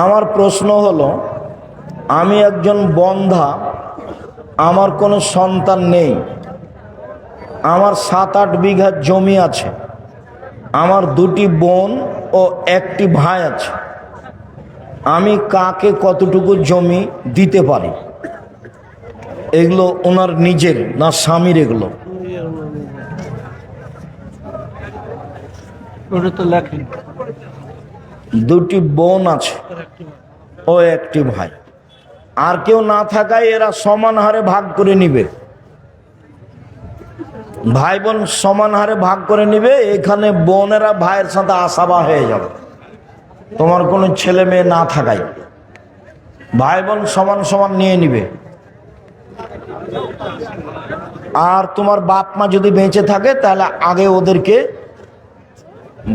আমার প্রশ্ন হলো, আমি একজন বন্ধা, আমার কোনো সন্তান নেই, আমার 7-8 বিঘা জমি আছে, আমার 2টি বোন ও 1টি ভাই আছে, আমি কাকে কতটুকু জমি দিতে পারি? এগুলো ওনার নিজের না স্বামীর? এগুলো দুটি বোন আছে ও 1টি ভাই, আর কেউ না থাকায় এরা সমান হারে ভাগ করে নিবে। ভাই বোন সমান হারে ভাগ করে নিবে। এখানে বোনেরা ভাইয়ের সাথে আসাবা হয়ে যাবে। তোমার কোনো ছেলে মেয়ে না থাকায় ভাই বোন সমান সমান নিয়ে নিবে। আর তোমার বাপ মা যদি বেঁচে থাকে তাহলে আগে ওদেরকে,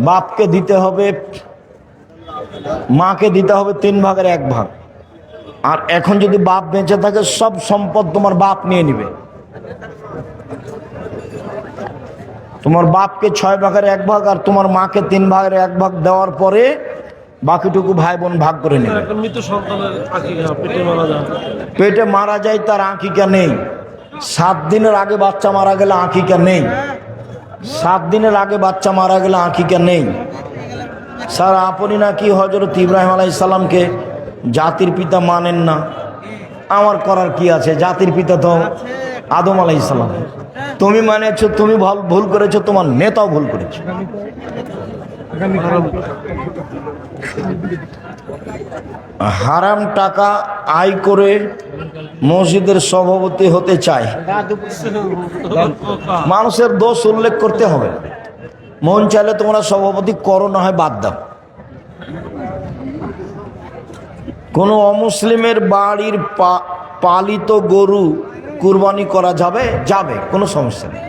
বাপকে দিতে হবে, মাকে দিতে হবে 3 ভাগের 1 ভাগ। আর এখন যদি বাপ বেঁচে থাকে সব সম্পদ তোমার বাপ নিয়ে নিবে। তোমার বাপকে 6 ভাগের 1 ভাগ আর তোমার মাকে 3 ভাগের 1 ভাগ দেওয়ার পরে বাকিটুকু ভাই বোন ভাগ করে নেবে। পেটে মারা যায় তার আকিকা নেই। 7 দিনের আগে বাচ্চা মারা গেলে আকিকা নেই। 7 দিনের আগে বাচ্চা মারা গেলে আকিকা নেই। স্যার, আপনি নাকি হযরত ইব্রাহিম আলাইহিস সালামকে জাতির পিতা মানেন না। আমার করার কি আছে? জাতির পিতা তো আদম আলাইহিস সালাম। তুমি মানেছো, তুমি ভুল করেছো, তোমার নেতাও ভুল করেছে। হারাম টাকা আয় করে মসজিদের সভাপতি হতে চায়, মানুষের দোষ উল্লেখ করতে হবে। মন চাইলে তোমরা সভাপতি করো, না হয় বাদ দাও। কোন অমুসলিমের বাড়ির পালিত গরু কুরবানি করা যাবে? যাবে, কোনো সমস্যা নেই।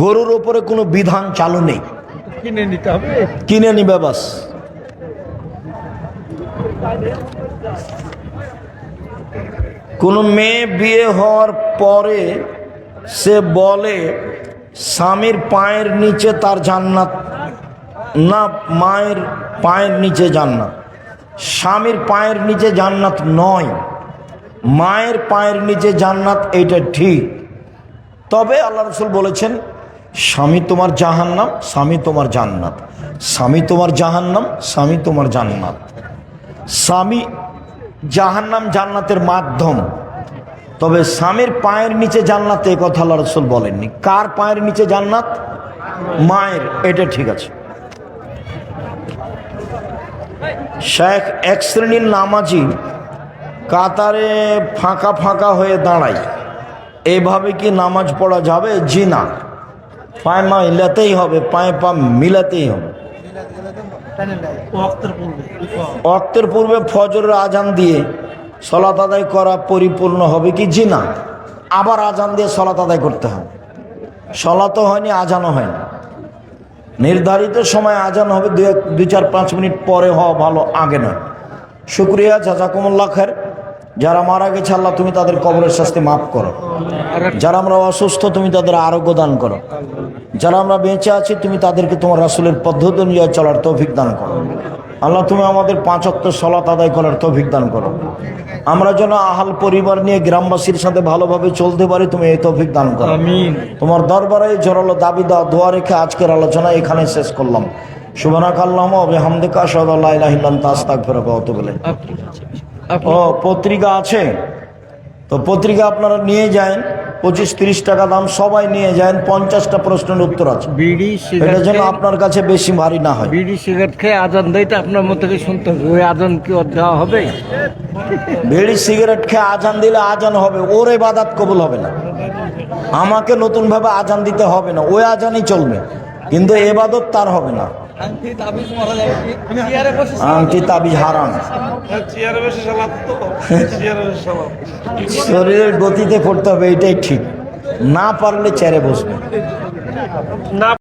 গরুর উপরে কোনো বিধান চালু নেই, কিনে নিতে হবে, কিনে নিবে বাস। কোন মেয়ে বিয়ে হওয়ার পরে সে বলে স্বামীর পায়ের নিচে তার জান্নাত, না মায়ের পায়ের নিচে জান্নাত। স্বামীর পায়ের নিচে জান্নাত নয়, মায়ের পায়ের নিচে জান্নাত, এইটা ঠিক। তবে আল্লাহ রাসূল বলেছেন, স্বামী তোমার জাহান্নাম, স্বামী তোমার জান্নাত। স্বামী তোমার জাহান্নাম, স্বামী তোমার জান্নাত। স্বামী জাহান্নাম জান্নাতের মাধ্যম। তবে স্বামীর পায়ের নিচে জান্নাত, এই কথা আল্লাহ রাসূল বলেননি। কার পায়ের নিচে জান্নাত? মায়ের। এটা ঠিক আছে। শেখ এক শ্রেণীর নামাজি কাতারে ফাঁকা ফাঁকা হয়ে দাঁড়ায়, এইভাবে কি নামাজ পড়া যাবে? জি না, পায়ে মা মিলাতেই হবে, পায়ে পা মিলাতেই হবে। ওয়াক্তের পূর্বে ফজরের আজান দিয়ে সালাত আদায় করা পরিপূর্ণ হবে কি? জি না, আবার আজান দিয়ে সালাত আদায় করতে হবে। সালাতও হয়নি, আজানও হয়নি। নির্ধারিত সময় আজান হবে, 2-4-5 মিনিট পরে হওয়া ভালো, আগে নয়। শুকরিয়া, জাযাকুমুল্লাহ খায়ের। যারা মারা গেছে আল্লাহ তুমি তাদের কবরের শাস্তি মাফ করো। যারা আমরা অসুস্থ তুমি তাদের আরোগ্য দান করো। যারা আমরা বেঁচে আছি তুমি তাদেরকে তোমার রাসূলের পদ্ধতি অনুযায়ী চলার তৌফিক দান করো। আল্লাহ তুমি আমাদের 5 ওয়াক্ত সালাত আদায় করার তৌফিক দান করো। আমরা যেন আহাল পরিবার নিয়ে গ্রামবাসীর সাথে ভালোভাবে চলতে পারি, তুমি এই তৌফিক দান করো। আমিন। তোমার দরবারে জোরালো দাবি দেওয়া দোয়া রেখে আজকের আলোচনা এখানে শেষ করলাম। সুবহানাকাল্লাহুম্মা ওয়া বিহামদিকা আশহাদু আল্লা ইলাহা ইল্লা আনতা আস্তাগফিরুকা ওয়া আতুবু ইলাইক। ও পত্রিকা আছে তো পত্রিকা আপনারা নিয়ে যান, 25-30 টাকা দাম, সবাই নিয়ে যান। 50টা প্রশ্নের উত্তর আছে। বিড়ি সিগারেট যেন আপনার কাছে বেশি ভারী না হয়। বিড়ি সিগারেট খেয়ে আজান দেয় তো আপনার মত থেকে শুনতে হবে, ওই আজান কি দেওয়া হবে? বিড়ি সিগারেট খেয়ে আজান দিলে আজান হবে, ওর ইবাদত কবুল হবে না। আমাকে নতুন ভাবে আজান দিতে হবে না, ওই আজানই চলবে, কিন্তু ইবাদত তার হবে না। আংটি তাবিজ হারাম। শরীরের গতিতে পড়তে হবে, এটাই ঠিক। না পারলে চেয়ারে বসবে না।